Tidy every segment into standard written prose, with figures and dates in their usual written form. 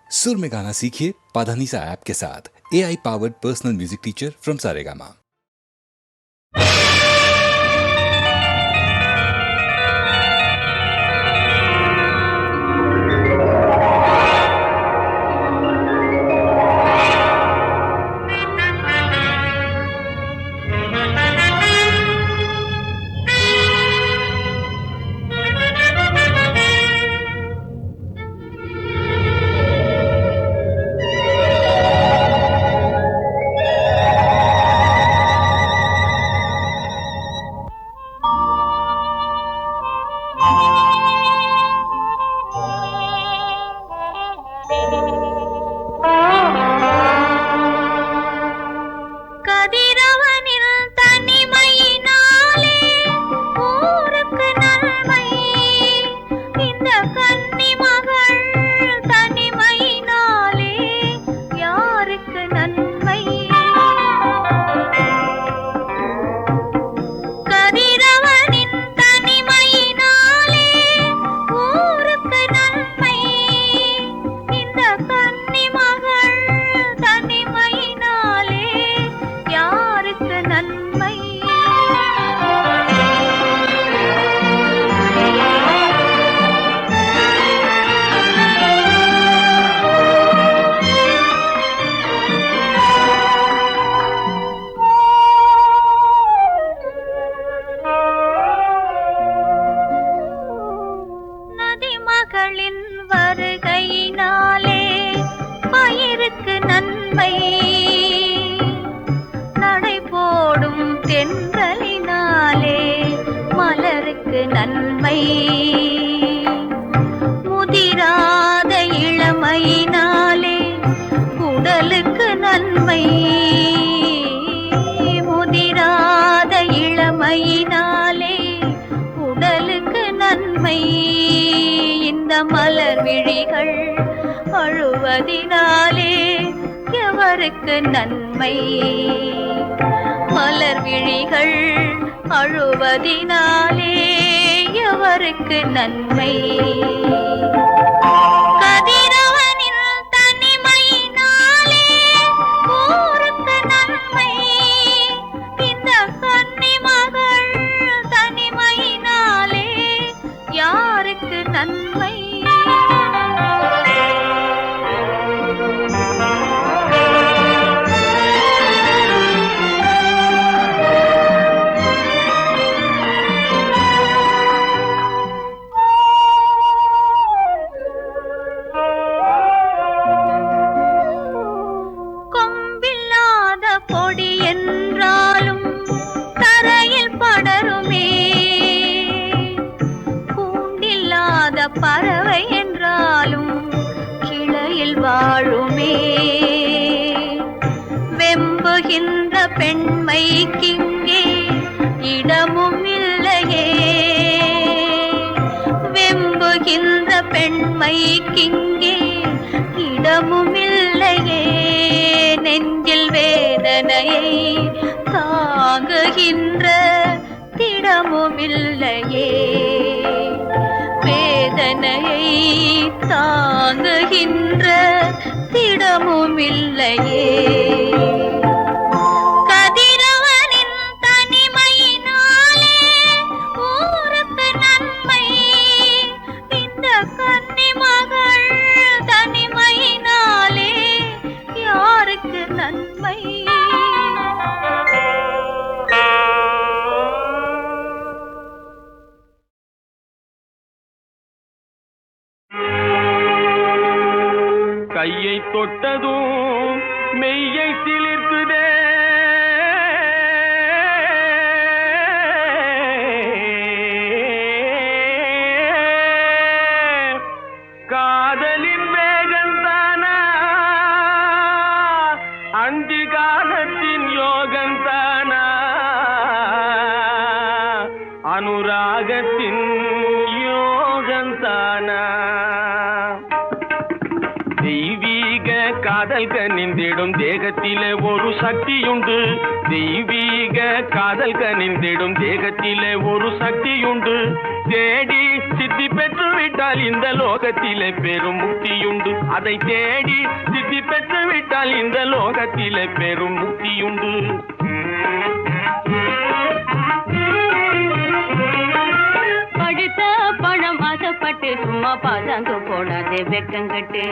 सुर में गाना सीखिए पाधानीसा ऐप के साथ। AI powered personal music teacher from Saregama. முதிராத இளமையினாலே உடலுக்கு நன்மை, முதிராத இளமையினாலே உடலுக்கு நன்மை. இந்த மலர் விழிகள் அழுவதினாலே எவருக்கு நன்மை? மலர் விழிகள் அழுவதினாலே எவருக்கு நன்மை? கதிரவனின் தனிமையினாலே ஊருக்கு நன்மை. இந்த கன்னிமகள் தனிமையினாலே யாருக்கு நன்மை? பறவை என்றாலும் கிளையில் வாழுமே. வெம்புகின்ற பெண்மைக்கிங்கே இடமும் இல்லையே, வெம்புகின்ற பெண்மைக்கிங்கே இடமும் இல்லையே. நெஞ்சில் வேதனையை தாங்குகின்ற திடமும் இல்லையே, வேதனையை தாங்குகின்ற திடமும் இல்லையே. கதிரவனின் தனிமையினாலே ஊருக்கு நன்மை. இந்த கன்னிமகள் தனிமையினாலே யாருக்கு நன்மை? கையை தொட்டதும் மெய்யை சிலிர்க்குதே, காதலின் வேகந்தானா அந்தி காலத்தின் யோகந்தானா அனுராகத்தின் யோகந்தானா? தெய்வீக காதல் கனிந்திடும் தேகத்திலே ஒரு சக்தியுண்டு, தெய்வீக காதல் கனிந்திடும் தேகத்திலே ஒரு சக்தியுண்டு. தேடி சித்தி பெற்று விட்டால் இந்த லோகத்திலே பெரும் முக்தியுண்டு. அதை தேடி சித்தி பெற்று விட்டால் இந்த லோகத்திலே பெரும் முக்தியுண்டு. பழுத்த பழம் ஆசைப்பட்டு சும்மா பாசாங்கு போடாதே வெக்கங்கட்டு.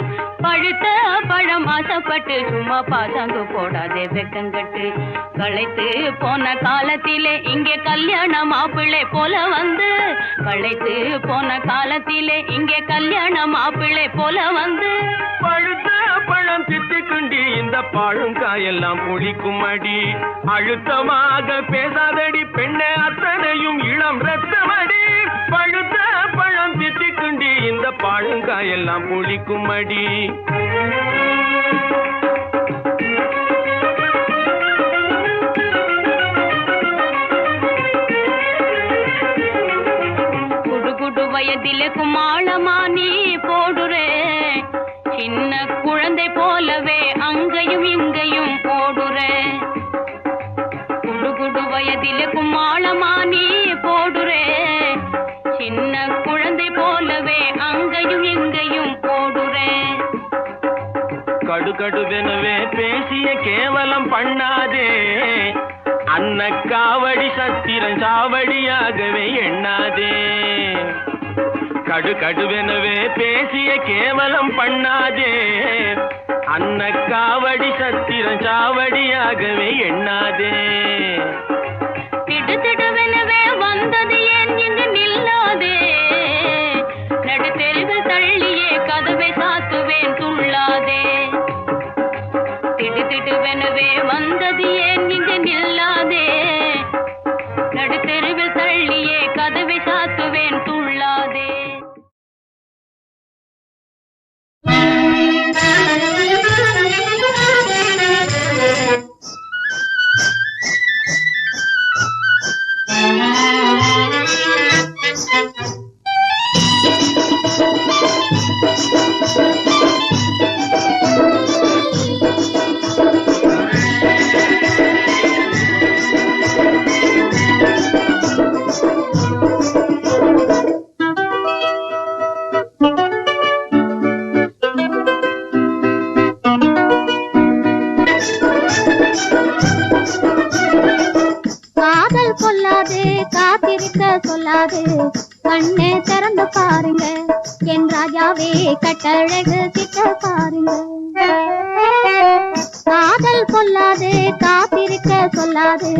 பழுத்த பழம் ஆசைப்பட்டு சும்மா பாசாங்கு போடாதே வெக்கங்கட்டு. களைத்து போன காலத்திலே இங்கே கல்யாண மாப்பிள்ளை போல வந்து, களைத்து போன காலத்திலே இங்கே கல்யாண மாப்பிள்ளை போல வந்து, பழுத்த பழம் திட்டுக்குண்டி இந்த பழங்காயெல்லாம் புளிக்கும் அடி. அழுத்தமாக பேசாதடி பெண்ணே, அத்தனையும் இளம் ரத்தமடி. பழுத்த பழம் திட்டுக்குண்டி இந்த பழங்காயெல்லாம் புளிக்கும் அடி. குடு குடு வயதிலே குமாளமா நீ போடுறே, சின்ன குழந்தை போலவே அங்கையும் இங்கையும் போடுறே. குடு குடு வயதிலே குமாளமா நீ போடுறே, சின்ன குழந்தை போலவே அங்கையும் இங்கையும் போடுறே. கடுகடுவெனவே பேசிய கேவலம் பண்ணாதே, அன்ன காவடி சத்திரன் சாவடியாகவே எண்ணாதே. கடுகடுவெனவே பேசிய கேவலம் பண்ணாதே, அன்ன காவடி சத்திரன் சாவடியாகவே எண்ணாதே. திடுதிடுவெனவே வந்தது ஏன் இங்கு நில்லாதே, நடுத்தெருவில் தள்ளியே கதவை சாத்துவேன் துள்ளாதே. திடுதிடுவெனவே வந்தது ஏன் இங்கு நில்லாதே, நடுத்தெருவில் தள்ளியே கதவை சாத்துவேன் துள்ளாதே. சொல்லாது கண்ணே திறந்து பாருங்க, என் ராஜாவே கட்டழகு கிட்ட பாருங்க. காதல் கொல்லாது காத்திருக்க சொல்லாது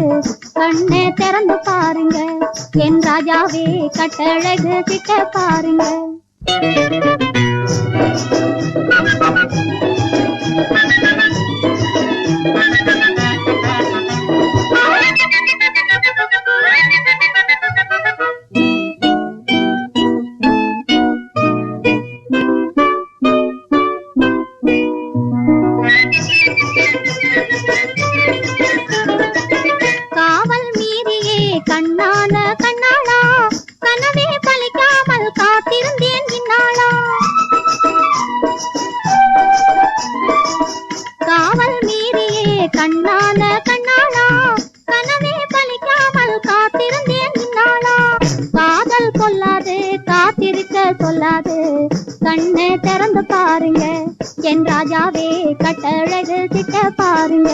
கண்ணே திறந்து பாருங்க, என் ராஜாவே கட்டழகு கிட்ட பாருங்க. காவல் மீறியே கண்ணான கண்ணாளா, கனவே பலிக்காமல் காத்திருந்தேன் இந்நாளா. காவல் மீறியே கண்ணான கண்ணாளா, கனவே பலிக்காமல் காத்திருந்தேன் இந்நாளா. காதல் கொல்லாது காத்திருக்க சொல்லாது கண்ணை திறந்து பாருங்க, என் ராஜாவே கட்டழகு கிட்ட பாருங்க.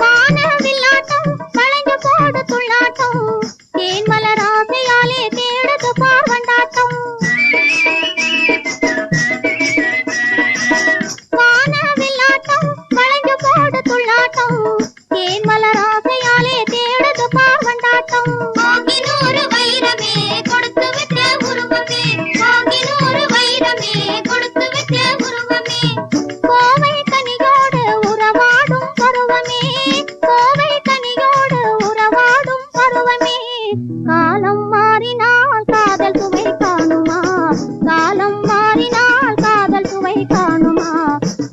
வானவில்லாட்டம் வளைந்து போடு துள்ளாட்டம், தேன் மலராசையாலே தேடுது பார்வண்டாட்டம். வானவில்லாட்டம் வளைந்து போடு துள்ளாட்டம், தேன் மலராசையாலே தேடுது பார்வண்டாட்டம். வாங்கினூறு வைரமே கொடுத்து விட்ட உருவமே, வாங்கினூறு வைரமே கொடுத்து விட்ட உருவமே. கோவை கனியோடு உறவாடும் பருவமே, கோவை கனியோடு உறவாடும் பருவமே. காலம் மாறினால் காதல் சுவை காணுமா, காலம் மாறினால் காதல் சுவை காணுமா.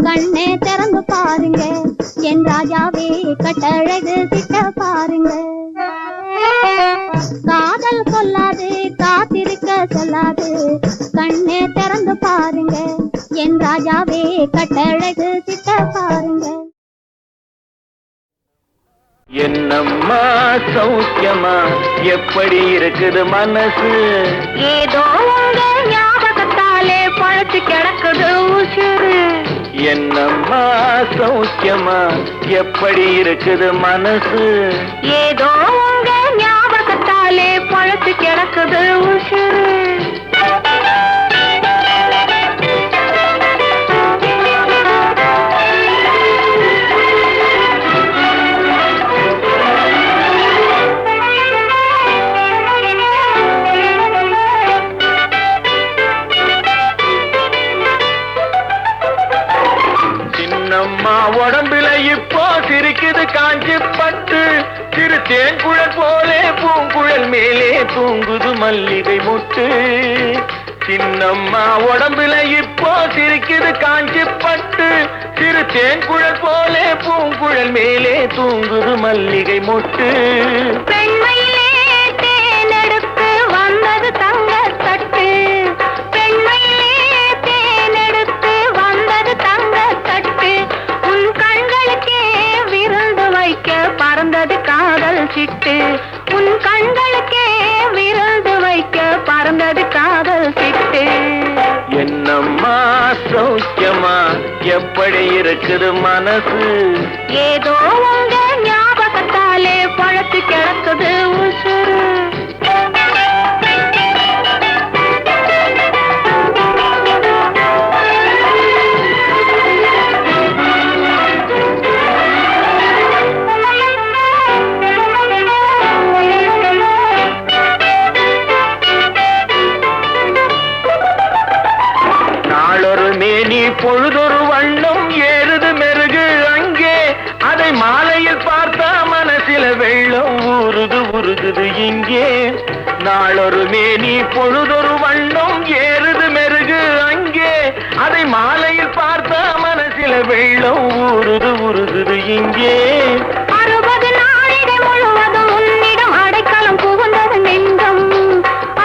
கண்ணே திறந்து பாருங்க, என் ராஜாவே கட்டழகு கிட்ட பாருங்க. காதல் கொல்லாது காத்திருக்க சொல்லாது கண்ணே திறந்து என் ராஜாவே கட்டழகு சித்த பாருங்க. என்னம்மா சௌக்கியமா எப்படி இருக்குது மனசு? ஏதோ உங்க ஞாபகத்தாலே பழச்சு கிடக்குது உசுறு. என்னம்மா சௌக்கியமா எப்படி இருக்குது மனசு? ஏதோ உங்க ஞாபகத்தாலே பழச்சு கிடக்குது உசுறு. சின்னம்மா உடம்புல இப்போ சிரிக்குது காஞ்சி பட்டு, சிறு தேன்குழல் போலே பூங்குழல் மேலே தூங்குது மல்லிகை முட்டு. சின்னம்மா உடம்புல இப்போ சிரிக்குது காஞ்சி பட்டு, சிறு தேன்குழல் போலே பூங்குழல் மேலே தூங்குது மல்லிகை முட்டு. பெண்மையிலே தேனெடுத்து வந்தது தங்கத்தட்டு. பெண்மையிலே தேனெடுத்து வந்தது தங்கத்தட்டு. உன் கண்களுக்கே விருந்து வைக்க பறந்தது காதல் சிட்டு. உன் கண்களுக்கே விருந்து வைக்க பறந்தது காதல் சிட்டு. என்னம்மா சௌக்கியமா எப்படி இருக்குது மனசு? ஏதோ உங்க ஞாபகத்தாலே பழத்து கிடக்குது உசுறு. நாளொரு மேனி பொழுதொரு வண்ணம் ஏறுது மெருகு அங்கே, அதை மாலையில் பார்த்தா மனசில வெள்ளம் ஊறுது உருகுது இங்கே. நாளொரு மேனி பொழுதொரு வண்ணம் ஏறுது மெருகு அங்கே, அதை மாலையில் பார்த்தா மனசில வெள்ளம் ஊறுது உருகுது இங்கே. 60 நாளிகை முழுவதும் உன்னிடம் அடைக்கலம் புகுந்தது நெஞ்சம்.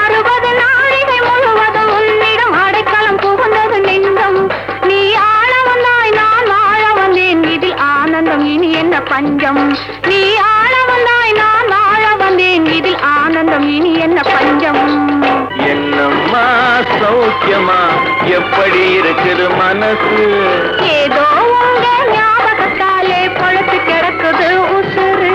60 நாளிகை முழுவதும் உன்னிடம் அடைக்கலம் புகுந்தது நெஞ்சம். நீ ஆள வந்தாய் நான் வாழ வந்தேன், இதில் ஆனந்தம் இனி என்ன பஞ்சம். நீ ஆள வந்தாய் நான் வாழ வந்தேன், இதில் ஆனந்தம் இனி என்ன பஞ்சம். என்னம்மா சௌக்கியமா எப்படி இருக்குது மனசு? ஏதோ உங்க ஞாபகத்தாலே பழுத்து கிடக்குது உசுறு.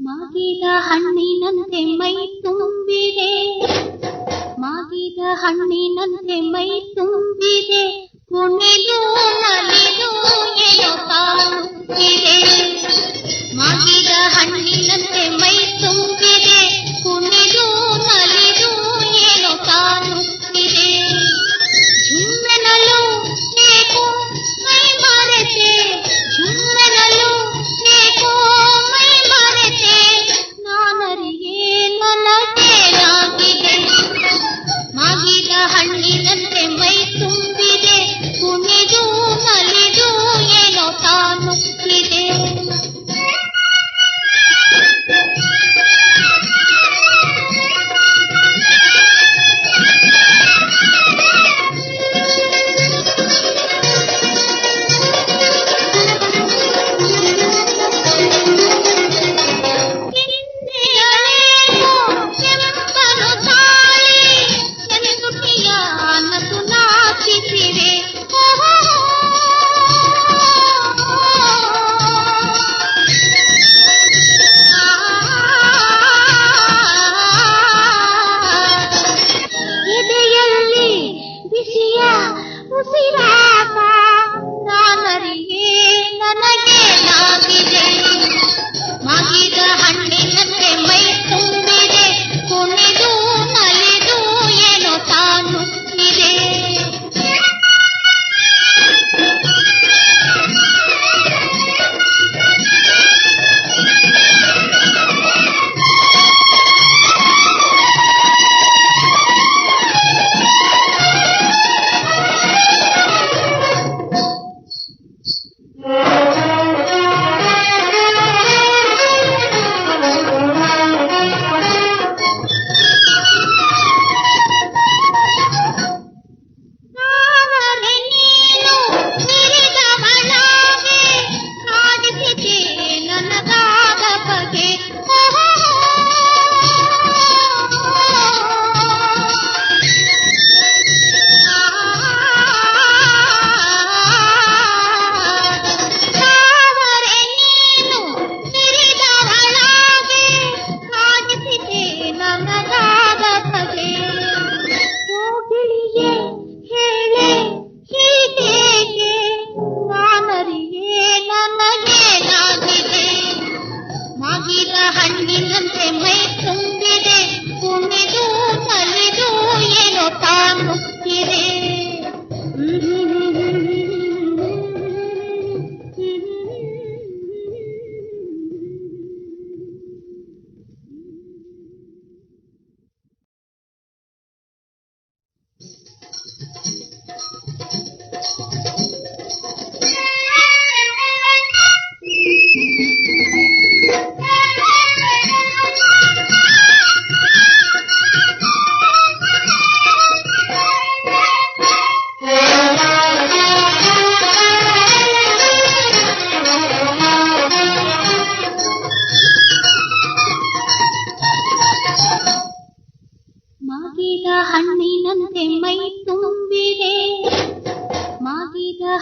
ಮಾಗಿದ ಹಣ್ಣಿನಂತೆ ಮೈ ತುಂಬಿದೆ, ಮಾಗಿದ ಹಣ್ಣಿನಂತೆ ಮೈ ತುಂಬಿದೆ, ಕುಣಿದು ನಲಿದು ಏನೋ ಕಾಣುತ್ತಿದೆ. ಮಾಗಿದ ಹಣ್ಣಿನಂತೆ ಮೈ ತುಂಬಿದೆ, ಕುಣಿದು ನಲಿದು ಏನೋ ಕಾಣುತ್ತಿದೆ. ಸುಮ್ಮನಲು ಏಕೋ ಮೈ ಮರೆತೆ, ಸುಮ್ಮನಲು ಏಕೋ ಮೈ ಮರೆತೆ, ನಾನರಿಗೆ ನನಗೇನಾಗಿದೆ. ಮಾಗಿದ ಹಣ್ಣಿನಂತೆ ಮೈ ತುಂಬಿದೆ, ಕುಣಿದು ನಲಿದು ಏನೋ ಕಾಣುತ್ತಿದೆ.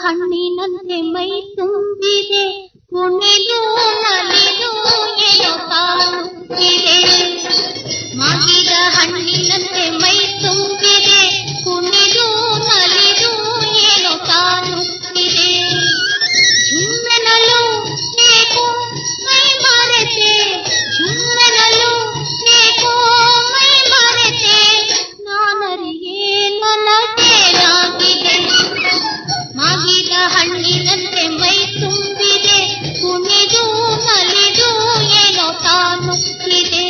ಹಣ್ಣಿನಂತೆ ಮೈ ತುಂಬಿದೆ, ಕುಣಿದು ನಲಿದು ಏನೋ ಕಾಣುತ್ತಿದೆ. ಮಾಗಿದ ಹಣ್ಣಿನಂತೆ ಮೈ ತುಂಬಿದೆ, ಕುಣಿದು ನಲಿದು ಏನೋ ಕಾಣುತ್ತಿದೆ. ಝುಮ್ಮೆನಲು ಏಕೋ ಮೈ ಮರೆತೆ, ಝುಮ್ಮೆನಲು ಏಕೋ ಮೈ ಮರೆತೆ, ನಾನರಿಗೆ ನನಗೇನಾಗಿದೆ. ಮಾಗಿದ ಹಣ್ಣಿನಂತೆ ಮೈ ತುಂಬಿದೆ, ಕುಣಿದು ನಲಿದು ಏನೋ ಕಾಣುತ್ತಿದೆ.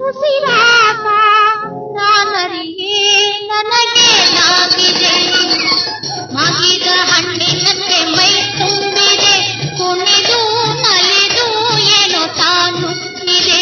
ಉಸಿರಾಟ ನಾನರಿಗೆ ನನಗೇನಾಗಿದೆ. ಮಾಗಿದ ಹಣ್ಣಿನಂತೆ ಮೈ ತುಂಬಿದೆ, ಕುಣಿದು ನಲಿದು ಏನೋ ಕಾಣುತ್ತಿದೆ.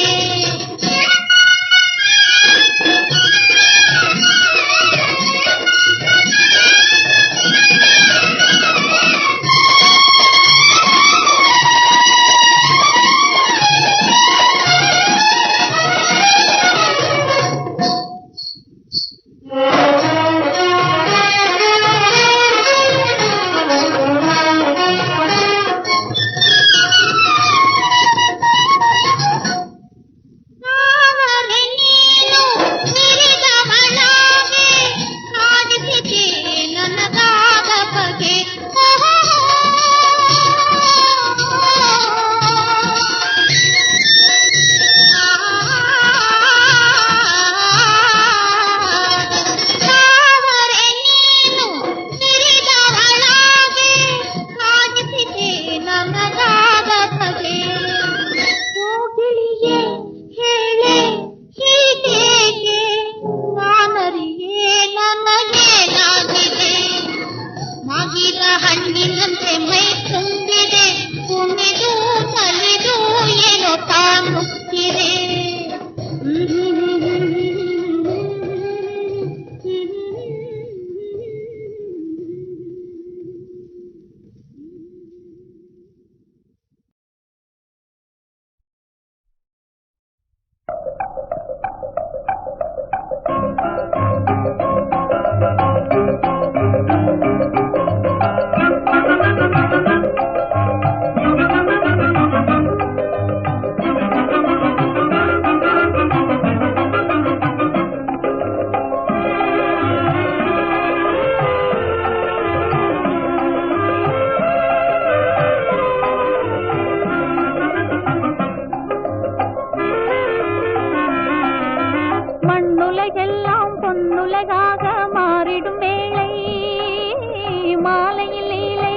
ಹಣ್ಣಿನಂತೆ ಮೈ ತುಂಬಿದೆ, ಕುಣಿದು ನಲಿದು ಏನೋ ಕಾಣುತ್ತಿದೆ. மண்ணுலகெல்லாம் பொன்னுலகாக மாறிடும் வேளை மாலையில் லீலை.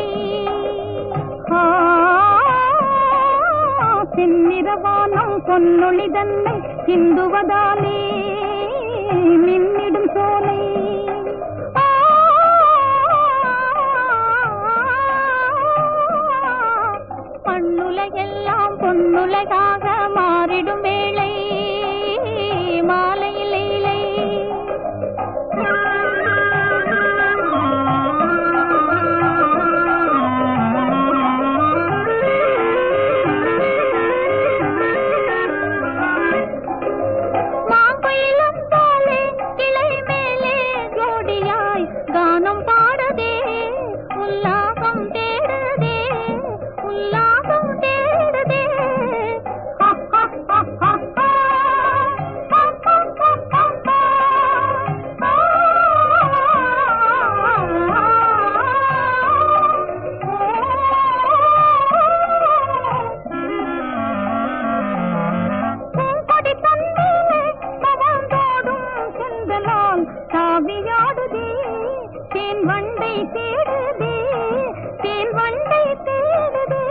செந்நிறவானம் பொன்னொளி தன்னை சிந்துவதாலே மின்னிடும் சோலை. மண்ணுலகெல்லாம் பொன்னுலகாக மாறிடும் வேளை மாலையில் லீலை. மாங்குயிலும் போலே கிளை மேலே ஜோடியாய் கானம் பாடுதே உல்லாசம் தேடுதே உல்லாசம் தேடுதே. தாவியாடுதே தேன் வண்டை தேடுதே தேன் வண்டை தேடுதே.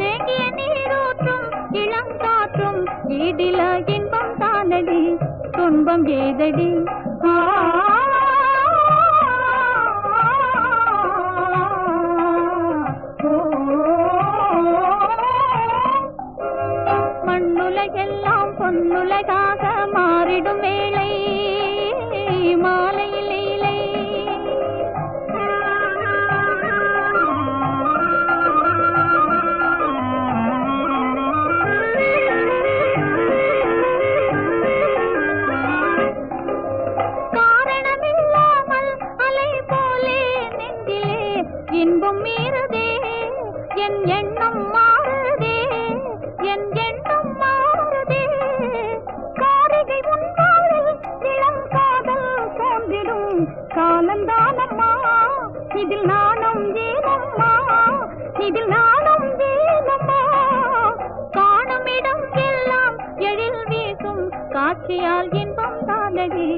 தேங்கிய நீரூற்றும் இளங்காற்றும் ஈடில இன்பம் தானடி துன்பம் ஏதடி. மண்ணுலகெல்லாம் பொன்னுலகாக மாறிடும் வேளை மாலையில் லீலை. காரணமில்லாமல் அலை போலே நெஞ்சிலே இன்பம் மீறுதே என் எண்ணம் மாறுதே என் எண்ணம் மாறுதே. காரிகை முன்பாளில் இளம் காதல் தோன்றிடும் காலந்தானம்மா இதில் நாணம் ஏனம்மா இதில் நாணம் ஏனம்மா. காணும் இடம் எல்லாம் எழில் வீசும் காட்சியால் இன்பம் தானடி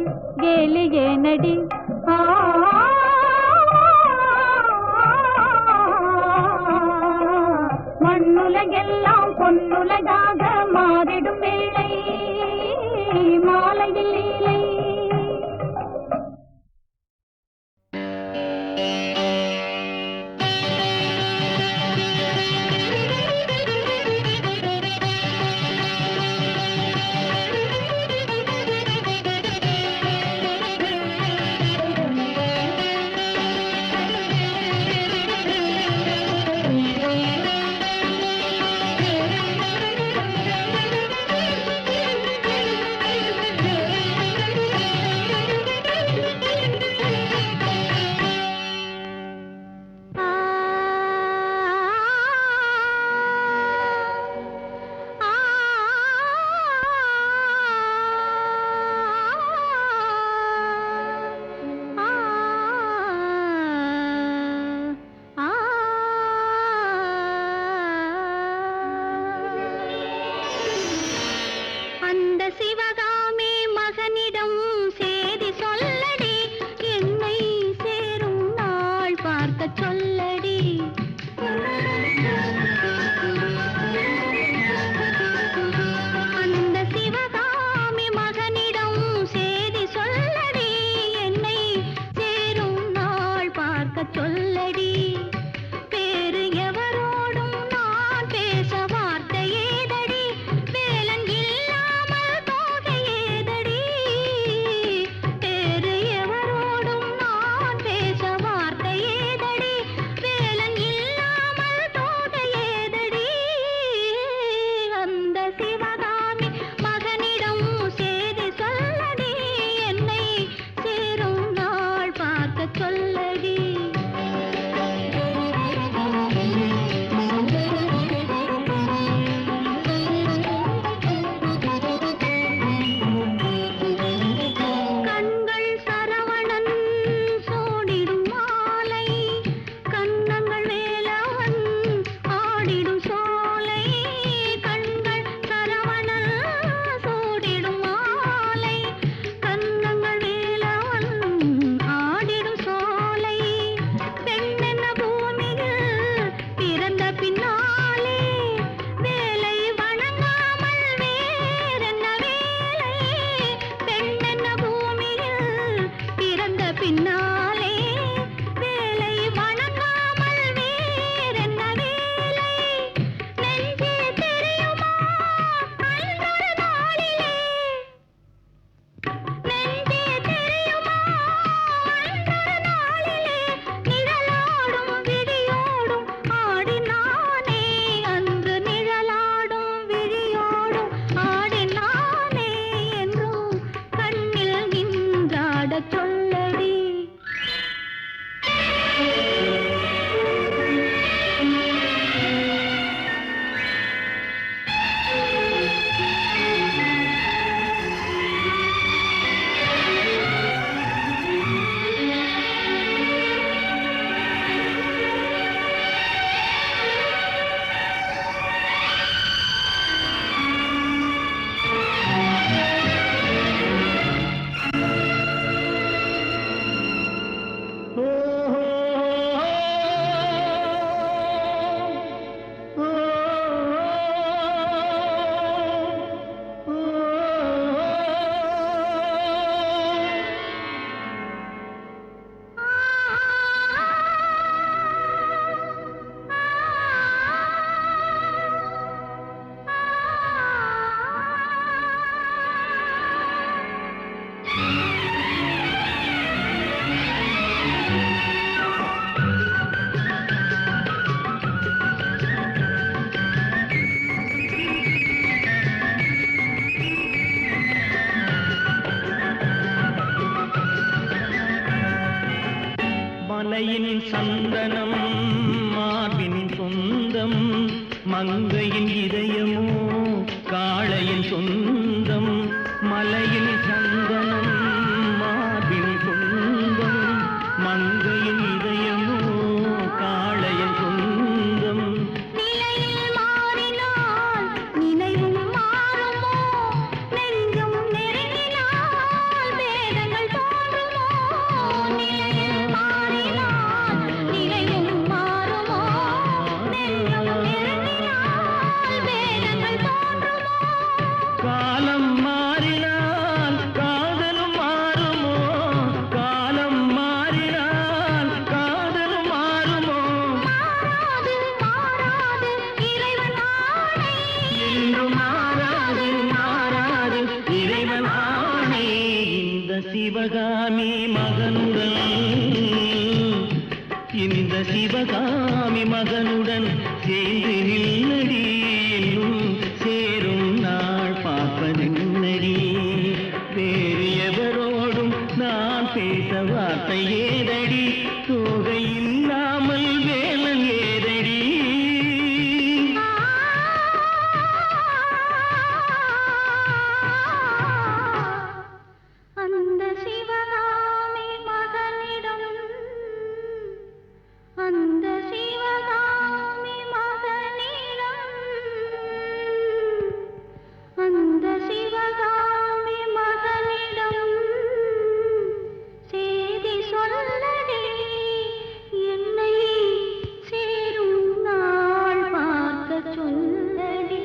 கேலி ஏனடி. மண்ணுலகெல்லாம் பொன்னுலகாக மாறிடும் வேளை மாலையில் லீலை. மாலையில் சந்தனம் மார்பில் குந்தம் மங்கையின் இதயமோ காளையன் சொந்தம். நிலையில் மாறினால் நினைவும் மாறுமோ, நெஞ்சம் நெருங்கினால் வேதங்கள் தோன்றுமோ. நிலையில் மாறினால் நினைவும் மாறுமோ, நெஞ்சம் நெருங்கினால் வேதங்கள் தோன்றுமோ. காலம் மாறினால் காதலும் மாறுமோ, காலம் மாறினால் காதலும் மாறுமோ. மாறாது மாறாது இறைவன் ஆணை, என்று மாறாது மாறாது இறைவன் ஆணை. இந்த சிவகாமி மகனுடன் சேர்ந்து நில்லடி, இன்னும் சேரும் நாள் பார்ப்பதென்னடி. வேறு எவரோடும் நான் பேச வார்த்தை ஏதடி, தோகை இல்லாமல் வேலன் ஏதடி. அந்த சிவகாமி மகனிடம், அந்த சிவகாமி மகனிடம், அந்த சிவகாமி மகனிடம் செய்தி சொல்லடி, என்னை சேரும் நாள் பார்க்க சொல்லடி.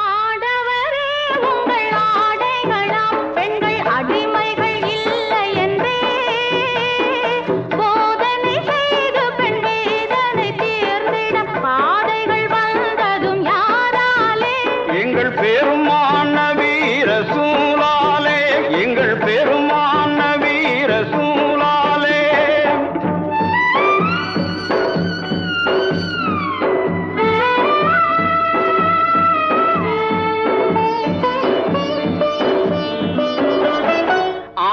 ஆடவரே உங்கள் ஆடைகளாம் பெண்கள் அடிமைகள் இல்லை என்றே போதனை செய்து பெண் வேதனை தீர்ந்திட பாதைகள் வந்ததும் யாராலே? எங்கள் பெருமான வீர சூலாலே, எங்கள் பெருமான வீர சூலாலே.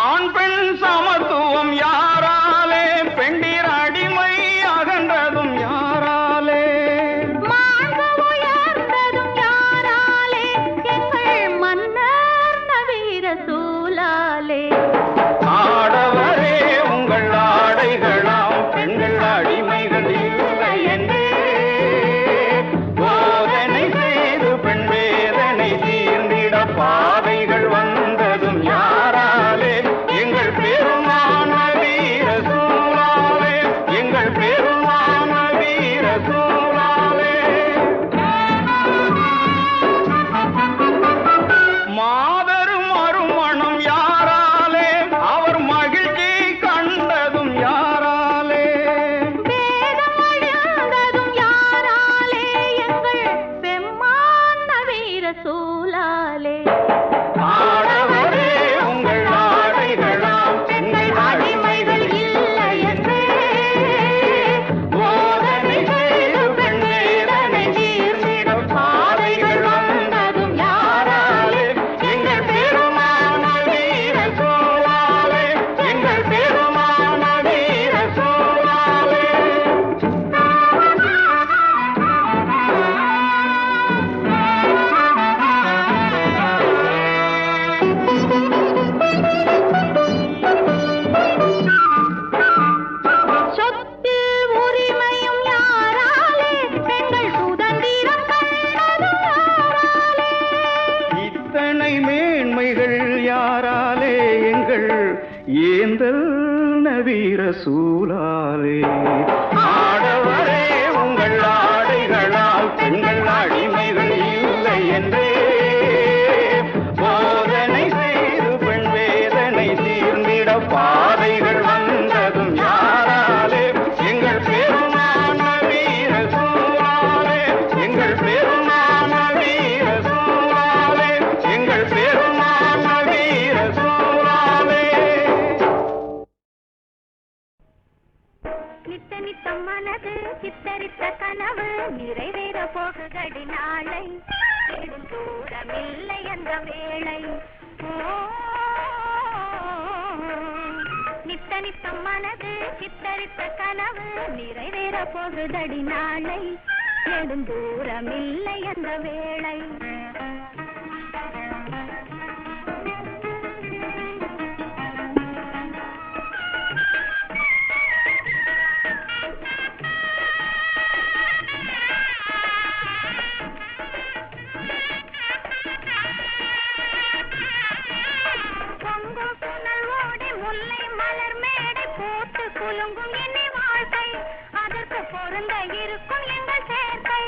ஆண் பெண் சமத்துவம் யாராலே, பெண்டிர் அடிமை அகன்றதும் யாராலே. மாண்பு உயர்ந்ததும் யாராலே? எங்கள் மன்னர் நவீர சூலாலே. ஆடவரே உங்கள் ஆடைகளாம் பெண்கள் அடிமைகள் இல்லை என்றே போதனை செய்து பெண் வேதனை தீர்ந்திட பாதைகள் வந்ததும் யாராலே. எங்கள் பெருமான வீர சூலாலே, எங்கள் பெருமான வீர சூலாலே. மாதரும் அருமணம் யாராலே, அவர் மகிழ்ச்சி கண்டதும் யாராலே. வேதம் அழிந்ததும் யாராலே? எங்கள் பெம்மான் நவீர சூலாலே. ஆடவரே உங்கள் ஆடைகளாம் பெண்கள் அடிமைகள் இல்லை என்றே போதனை செய்து பெண் வேதனை தீர்ந்திட பாதைகள் வந்ததும் யாராலே. எங்கள் பெருமான வீர சூலாலே, எங்கள் பெருமான வீர சூலாலே. சொத்தில் உரிமையும் யாராலே? பெண்கள் சுதந்திரம் கண்டதும் யாராலே? இத்தனை மேன்மைகள் யாராலே, எங்கள் ஏந்தல் நவீர சூலாலே. ஆடவரே உங்கள் ஆடைகளால் பெண்கள் அடிமைகள் இல்லை என்றே போதனை செய்து பெண் வேதனை தீர்ந்திட பாதைகள் வந்ததும் யாராலே. எங்கள் பெருமான வீர சூலாலே, எங்கள் பெருமான வீர சூலாலே, எங்கள் பெருமான வீர சூலாலே. நித்தம் மனது சித்தரித்த கனவு நிறைவேற போகுதடி நாளை தேடும் தூரமில்லை அந்த வேளை நித்த நித்தம் மனது சித்தரித்த கனவு நிறைவேற போகுதடி நாளை தேடும் தூரமில்லை அந்த வேளை குலுங்கும் என்னை வாழ்க்கை அதற்கு பொருந்த இருக்கும் எங்கள் சேர்க்கை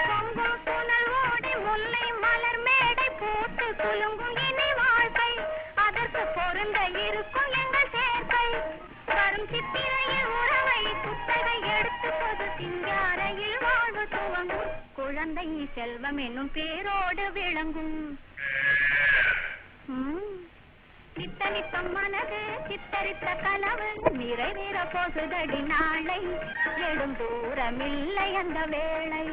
பொங்கும் புனல் ஓடி முல்லை மலர் மேடை போட்டு குலுங்கும் என்னை வாழ்க்கை அதற்கு பொருந்த இருக்கும் எங்கள் சேர்க்கை வரும் சித்திரையில் உறவை குத்தகை எடுத்து பொது சிங்காரையில் வாழ்வு துவங்கும் குழந்தை செல்வம் என்னும் பேரோடு விளங்கும் நித்த நித்தம் மனது சித்தரித்த கனவு நிறைவேற போகுதடி நாளை எழும் தூரமில்லை அந்த வேளை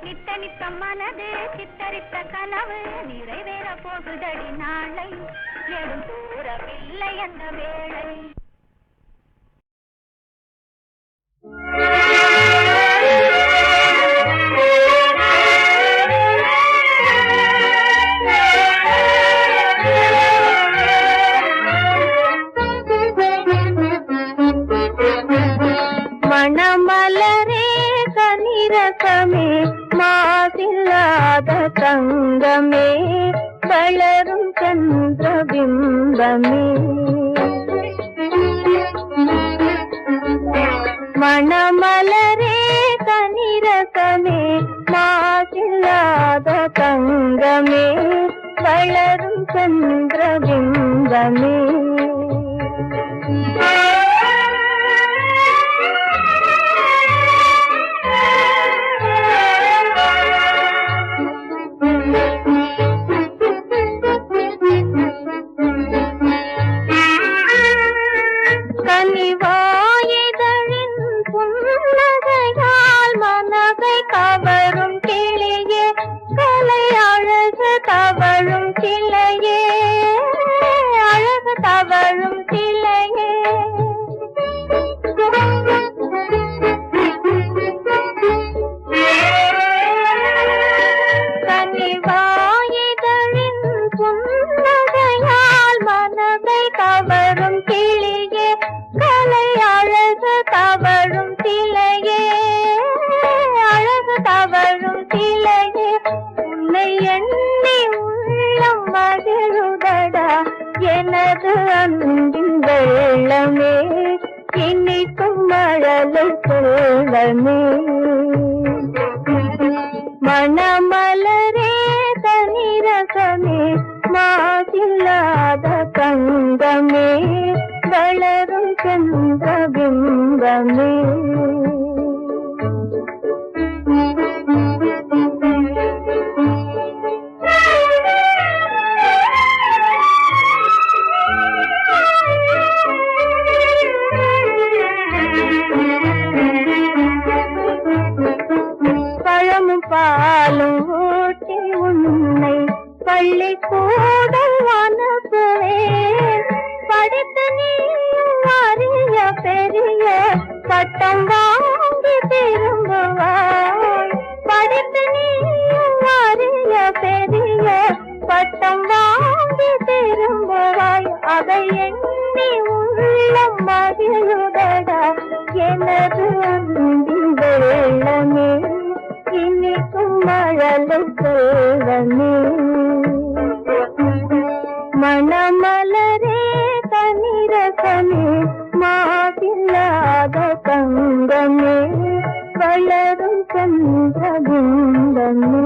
நித்த நித்தம் மனது சித்தரித்த கனவு நிறைவேற போகுதடி நாளை எழும் தூரமில்லை அந்த வேளை மணமலரே கனிரசமே மாசில்லாத தங்கமே வளரும் சந்திரபிம்பமே மணமலரே கனிரசமே மாசில்லாத தங்கமே வளரும் சந்திரபிம்பமே கனிவாயிதழின் புன்னகையால் மனதை கவரும் கிளியே கலை அழகு தவழும் கிளையே அழகு தவழும் கிளையே கனிவாயிதழின் புன்னகையால் மனதை கவரும் கிளியே கலை அழகு தவழும் சிலையே அழகு தவழும் சிலையே உன்னை எண்ணி உள்ளம் மகிழுதடா எனது அன்பின் வெள்ளமே இனிக்கும் மழலை செல்வமே மணமலரே தனிரசமே மாசில்லாத தங்கமே வளரும் சந்திரபிம்பமே பழமும் பாலும் ஊட்டி உன்னை பள்ளி கூடல் அனுப்புவேன் படித்து நீயும் அறிய பெரிய பட்டம் வாங்கி திரும்புவாய் படித்து நீயும் அறிய பெரிய பட்டம் வாங்கி திரும்புவாய் அதை எண்ணி உள்ளம் மகிழுதடா எனது அன்பின் வெள்ளமே இனிக்கும் மழலை செல்வமே மணமலரே தனிரசமே மாசில்லாத தங்கமே வளரும் சந்திரபிம்பமே